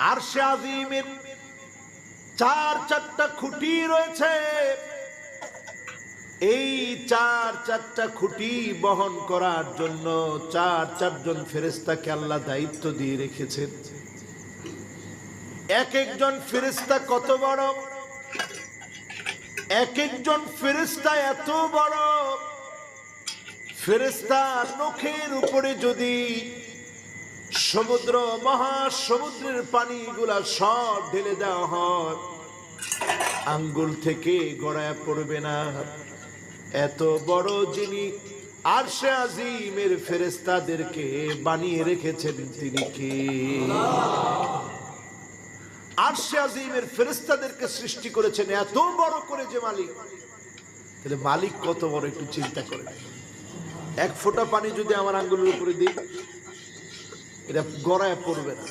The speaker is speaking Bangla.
আরশে আজিমের চারটা খুঁটি রয়েছে। এই চারটা খুঁটি বহন করার জন্য চারজন ফেরেশতাকে আল্লাহ দায়িত্ব দিয়ে রেখেছেন। এক একজন ফেরেশতা কত বড়, এক একজন ফেরেশতা এত বড়। ফেরেশতার নখের উপরে যদি সমুদ্র মহাসমুদ্রের পানিগুলা সব ঢেলে দেওয়া হয়, আঙ্গুল থেকে গড়ায় পড়বে না। এত বড় যিনি আরশে আজিমের ফেরেশতাদেরকে বানিয়ে রেখেছেন তিনি কে? আরশে আজিমের ফেরেশতাদেরকে সৃষ্টি করেছেন এত বড় করে যে মালিক, তাহলে মালিক কত বড় একটু চিন্তা করেন। এক ফোঁটা পানি যদি আমার আঙ্গুলের উপরে দিই, এটা গড়ায় পড়বে না।